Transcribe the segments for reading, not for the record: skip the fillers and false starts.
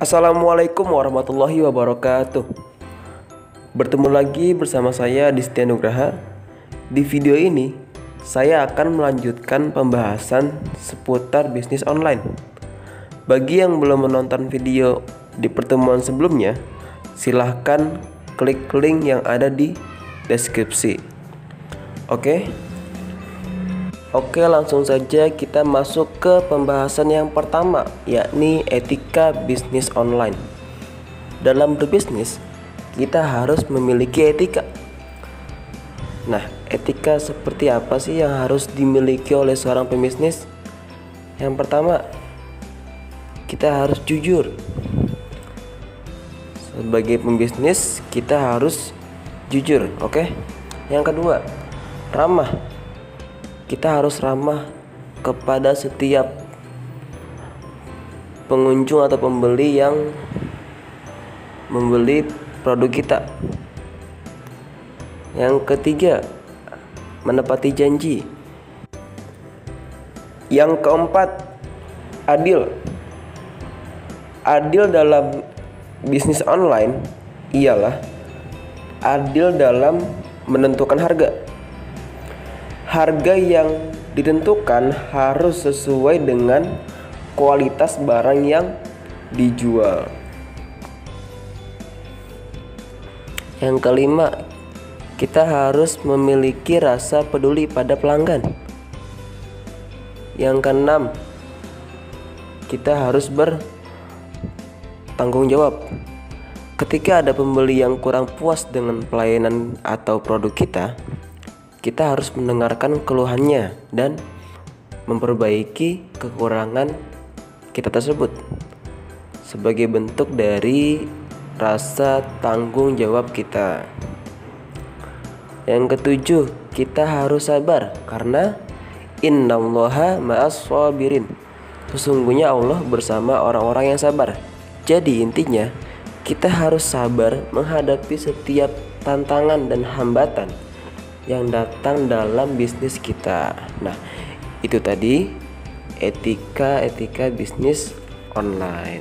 Assalamualaikum warahmatullahi wabarakatuh. Bertemu lagi bersama saya Distia Nugraha. Di video ini saya akan melanjutkan pembahasan seputar bisnis online. Bagi yang belum menonton video di pertemuan sebelumnya, silahkan klik link yang ada di deskripsi. Oke, langsung saja kita masuk ke pembahasan yang pertama, yakni etika bisnis online. Dalam berbisnis, kita harus memiliki etika. Nah, etika seperti apa sih yang harus dimiliki oleh seorang pebisnis? Yang pertama, kita harus jujur. Sebagai pembisnis, kita harus jujur, oke? Yang kedua, ramah. Kita harus ramah kepada setiap pengunjung atau pembeli yang membeli produk kita. Yang ketiga, menepati janji. Yang keempat, adil. Adil dalam bisnis online ialah adil dalam menentukan harga. Harga yang ditentukan harus sesuai dengan kualitas barang yang dijual. Yang kelima, kita harus memiliki rasa peduli pada pelanggan. Yang keenam, kita harus bertanggung jawab. Ketika ada pembeli yang kurang puas dengan pelayanan atau produk kita harus mendengarkan keluhannya dan memperbaiki kekurangan kita tersebut sebagai bentuk dari rasa tanggung jawab kita. Yang ketujuh, kita harus sabar karena innallaha ma'as shabirin. Sesungguhnya Allah bersama orang-orang yang sabar. Jadi intinya, kita harus sabar menghadapi setiap tantangan dan hambatan yang datang dalam bisnis kita. Nah, itu tadi etika bisnis online.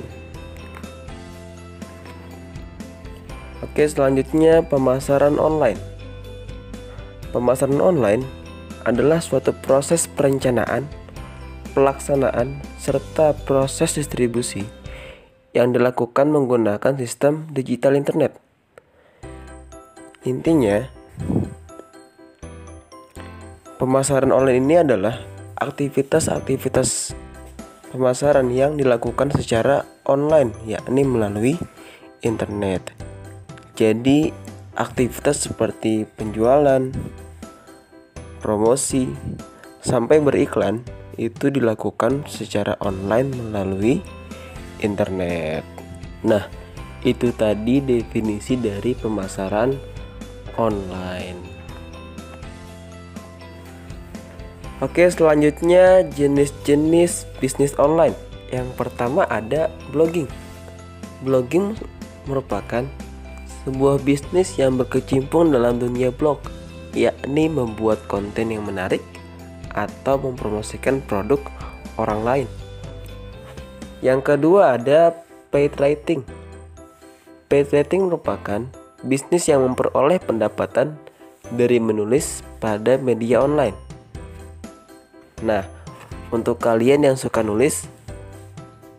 Oke, selanjutnya pemasaran online. Pemasaran online adalah suatu proses perencanaan, pelaksanaan, serta proses distribusi yang dilakukan menggunakan sistem digital internet. Intinya, pemasaran online ini adalah aktivitas pemasaran yang dilakukan secara online, yakni melalui internet. Jadi, aktivitas seperti penjualan, promosi, sampai beriklan itu dilakukan secara online melalui internet. Nah, itu tadi definisi dari pemasaran online. Oke, selanjutnya jenis-jenis bisnis online. Yang pertama ada blogging. Blogging merupakan sebuah bisnis yang berkecimpung dalam dunia blog, yakni membuat konten yang menarik atau mempromosikan produk orang lain. Yang kedua ada paid writing. Paid writing merupakan bisnis yang memperoleh pendapatan dari menulis pada media online. Nah, untuk kalian yang suka nulis,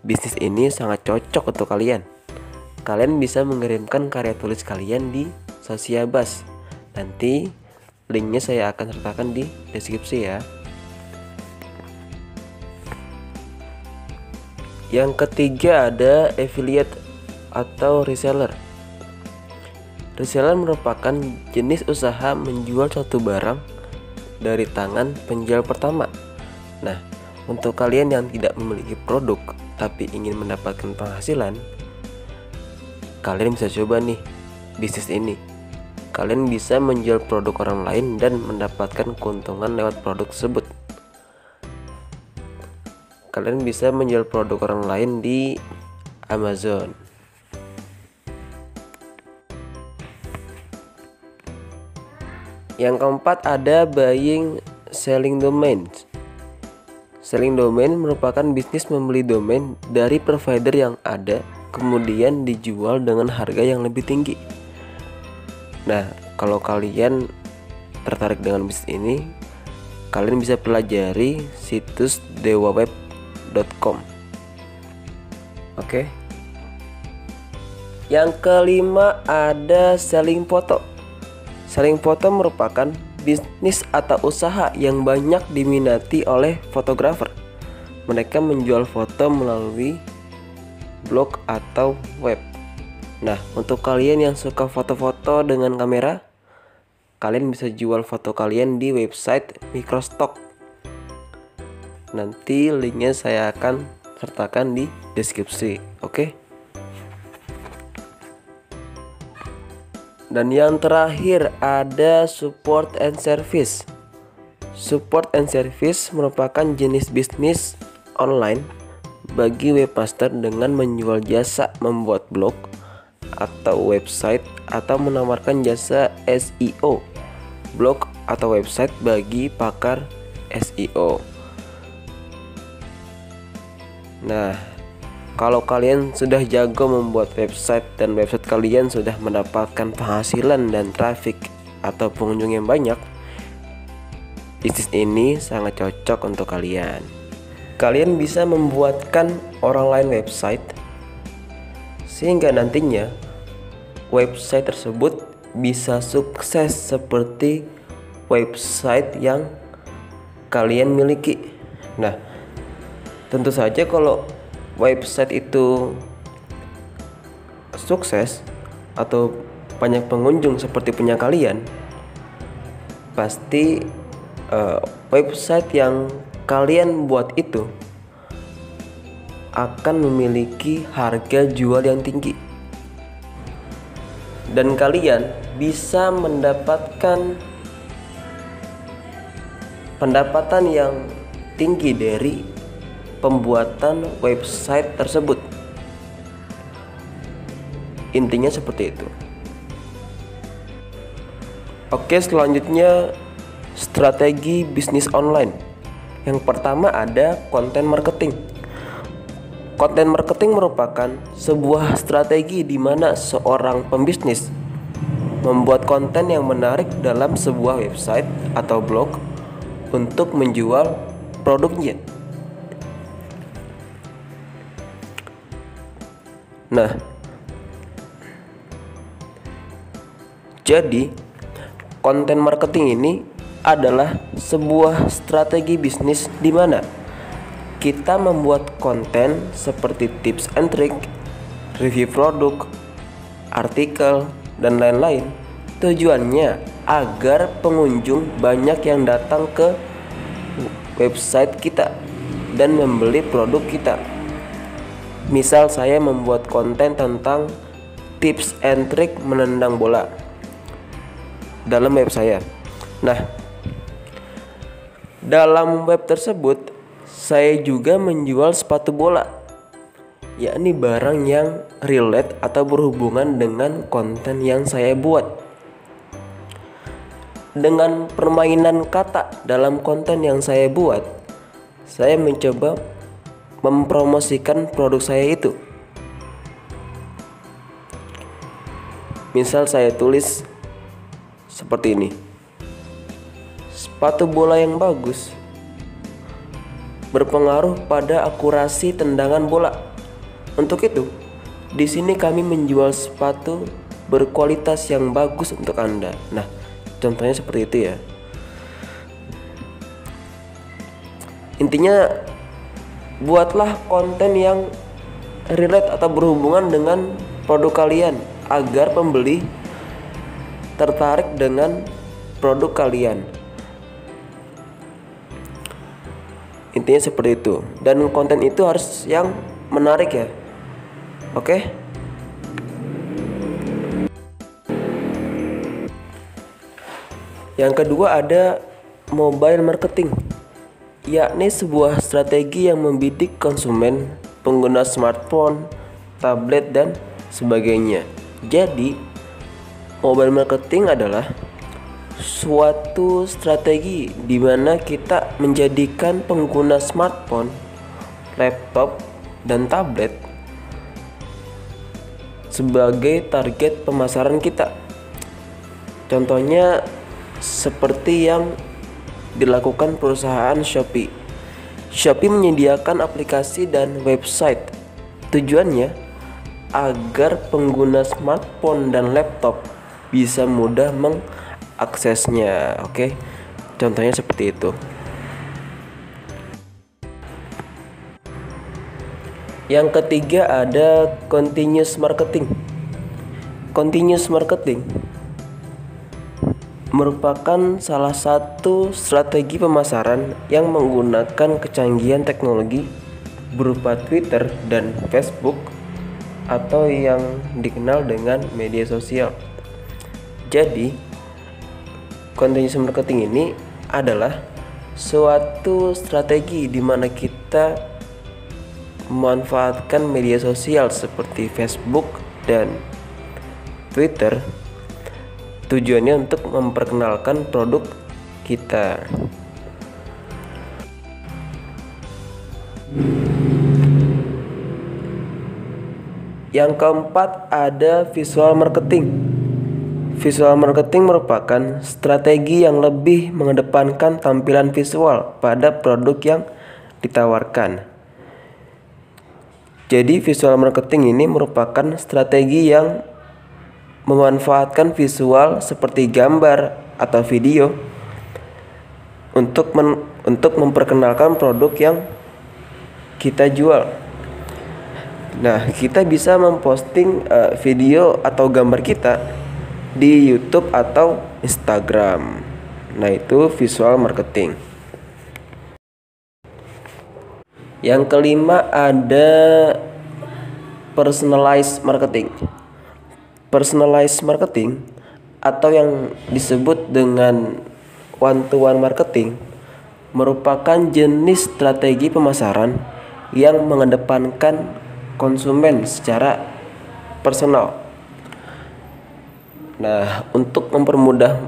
bisnis ini sangat cocok untuk kalian. Kalian bisa mengirimkan karya tulis kalian di Sosiabas. Nanti linknya saya akan sertakan di deskripsi ya. Yang ketiga ada affiliate atau reseller. Reseller merupakan jenis usaha menjual suatu barang dari tangan penjual pertama. Nah, untuk kalian yang tidak memiliki produk tapi ingin mendapatkan penghasilan, kalian bisa coba nih bisnis ini. Kalian bisa menjual produk orang lain dan mendapatkan keuntungan lewat produk tersebut. Kalian bisa menjual produk orang lain di Amazon. Yang keempat ada buying selling domains. Selling domain merupakan bisnis membeli domain dari provider yang ada kemudian dijual dengan harga yang lebih tinggi. Nah, kalau kalian tertarik dengan bisnis ini, kalian bisa pelajari situs dewaweb.com. Oke. Yang kelima ada selling photo. Selling photo merupakan bisnis atau usaha yang banyak diminati oleh fotografer. Mereka menjual foto melalui blog atau web. Nah, untuk kalian yang suka foto-foto dengan kamera, kalian bisa jual foto kalian di website Microstock. Nanti linknya saya akan sertakan di deskripsi. Oke. Dan yang terakhir ada support and service. Support and service merupakan jenis bisnis online bagi webmaster dengan menjual jasa membuat blog atau website atau menawarkan jasa SEO blog atau website bagi pakar SEO. Nah, kalau kalian sudah jago membuat website dan website kalian sudah mendapatkan penghasilan dan traffic atau pengunjung yang banyak, bisnis ini sangat cocok untuk kalian. Kalian bisa membuatkan orang lain website sehingga nantinya website tersebut bisa sukses seperti website yang kalian miliki. Nah, tentu saja kalau website itu sukses atau banyak pengunjung seperti punya kalian, pasti website yang kalian buat itu akan memiliki harga jual yang tinggi dan kalian bisa mendapatkan pendapatan yang tinggi dari pembuatan website tersebut. Intinya seperti itu. Oke, selanjutnya strategi bisnis online. Yang pertama ada konten marketing. Konten marketing merupakan sebuah strategi di mana seorang pembisnis membuat konten yang menarik dalam sebuah website atau blog untuk menjual produknya. Nah, jadi konten marketing ini adalah sebuah strategi bisnis di mana kita membuat konten seperti tips and trick, review produk, artikel, dan lain-lain. Tujuannya agar pengunjung banyak yang datang ke website kita dan membeli produk kita. Misal saya membuat konten tentang tips and trick menendang bola dalam web saya. Nah, dalam web tersebut saya juga menjual sepatu bola, yakni barang yang relate atau berhubungan dengan konten yang saya buat. Dengan permainan kata dalam konten yang saya buat, saya mencoba mempromosikan produk saya itu. Misal saya tulis seperti ini: sepatu bola yang bagus berpengaruh pada akurasi tendangan bola. Untuk itu, di sini kami menjual sepatu berkualitas yang bagus untuk Anda. Nah, contohnya seperti itu ya. Intinya, buatlah konten yang relate atau berhubungan dengan produk kalian agar pembeli tertarik dengan produk kalian. Intinya seperti itu. Dan konten itu harus yang menarik ya. Oke? Yang kedua ada mobile marketing, yakni sebuah strategi yang membidik konsumen pengguna smartphone, tablet, dan sebagainya. Jadi, mobile marketing adalah suatu strategi di mana kita menjadikan pengguna smartphone, laptop, dan tablet sebagai target pemasaran kita. Contohnya seperti yang dilakukan perusahaan Shopee. Shopee menyediakan aplikasi dan website. Tujuannya agar pengguna smartphone dan laptop bisa mudah mengaksesnya. Oke. Contohnya seperti itu. Yang ketiga ada continuous marketing. Continuous marketing merupakan salah satu strategi pemasaran yang menggunakan kecanggihan teknologi berupa Twitter dan Facebook atau yang dikenal dengan media sosial. Jadi, continuous marketing ini adalah suatu strategi di mana kita memanfaatkan media sosial seperti Facebook dan Twitter. Tujuannya untuk memperkenalkan produk kita. Yang keempat ada visual marketing. Visual marketing merupakan strategi yang lebih mengedepankan tampilan visual pada produk yang ditawarkan. Jadi visual marketing ini merupakan strategi yang memanfaatkan visual seperti gambar atau video untuk memperkenalkan produk yang kita jual. Nah, kita bisa memposting video atau gambar kita di YouTube atau Instagram. Nah, itu visual marketing. Yang kelima ada personalized marketing. Personalized marketing atau yang disebut dengan one-to-one marketing merupakan jenis strategi pemasaran yang mengedepankan konsumen secara personal. Nah, untuk mempermudah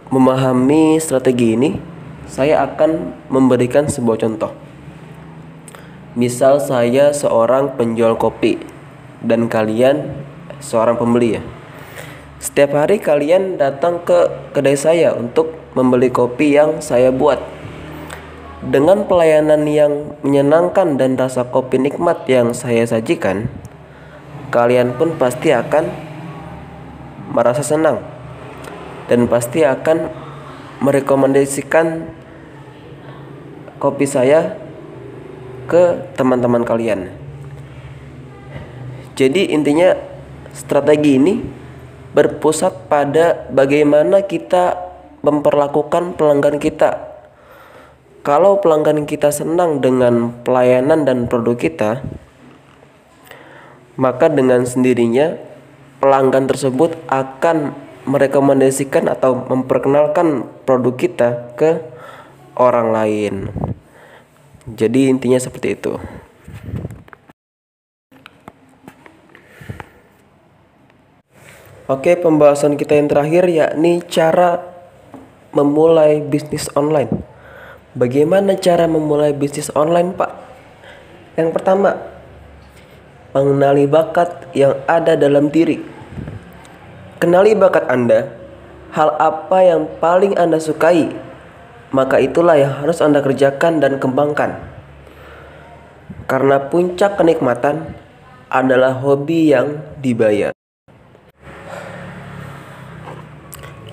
memahami strategi ini, saya akan memberikan sebuah contoh. Misal saya seorang penjual kopi dan kalian seorang pembeli ya. Setiap hari kalian datang ke kedai saya untuk membeli kopi yang saya buat. Dengan pelayanan yang menyenangkan dan rasa kopi nikmat yang saya sajikan, kalian pun pasti akan merasa senang dan pasti akan merekomendasikan kopi saya ke teman-teman kalian. Jadi intinya strategi ini berpusat pada bagaimana kita memperlakukan pelanggan kita. Kalau pelanggan kita senang dengan pelayanan dan produk kita, maka dengan sendirinya pelanggan tersebut akan merekomendasikan atau memperkenalkan produk kita ke orang lain. Jadi intinya seperti itu. Oke, pembahasan kita yang terakhir yakni cara memulai bisnis online. Bagaimana cara memulai bisnis online, Pak? Yang pertama, mengenali bakat yang ada dalam diri. Kenali bakat Anda, hal apa yang paling Anda sukai, maka itulah yang harus Anda kerjakan dan kembangkan. Karena puncak kenikmatan adalah hobi yang dibayar.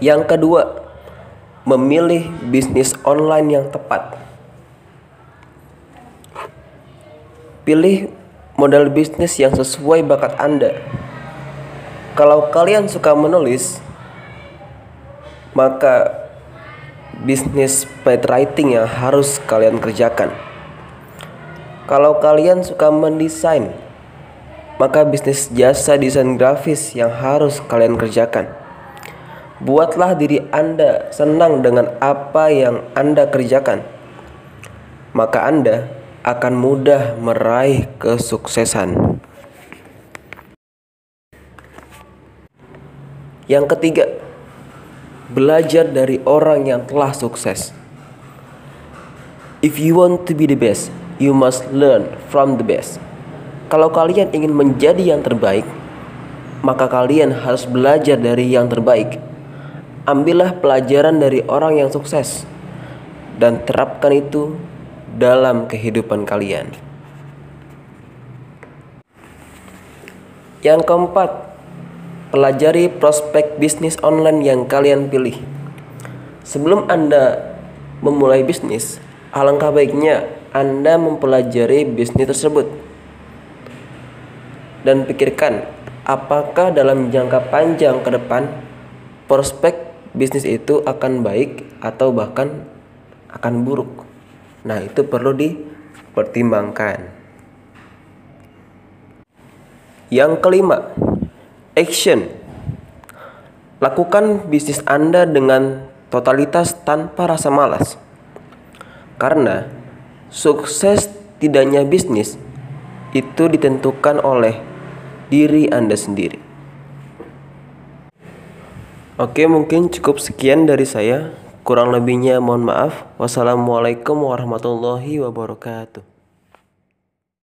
Yang kedua, memilih bisnis online yang tepat. Pilih model bisnis yang sesuai bakat Anda. Kalau kalian suka menulis, maka bisnis paid writing yang harus kalian kerjakan. Kalau kalian suka mendesain, maka bisnis jasa desain grafis yang harus kalian kerjakan. Buatlah diri Anda senang dengan apa yang Anda kerjakan, maka Anda akan mudah meraih kesuksesan. Yang ketiga, belajar dari orang yang telah sukses. If you want to be the best, you must learn from the best. Kalau kalian ingin menjadi yang terbaik, maka kalian harus belajar dari yang terbaik. Ambillah pelajaran dari orang yang sukses dan terapkan itu dalam kehidupan kalian. Yang keempat, pelajari prospek bisnis online yang kalian pilih. Sebelum Anda memulai bisnis, alangkah baiknya Anda mempelajari bisnis tersebut dan pikirkan apakah dalam jangka panjang ke depan prospek bisnis itu akan baik atau bahkan akan buruk. Nah, itu perlu dipertimbangkan. Yang kelima, action. Lakukan bisnis Anda dengan totalitas tanpa rasa malas. Karena sukses tidaknya bisnis itu ditentukan oleh diri Anda sendiri. Oke, mungkin cukup sekian dari saya. Kurang lebihnya mohon maaf. Wassalamualaikum warahmatullahi wabarakatuh.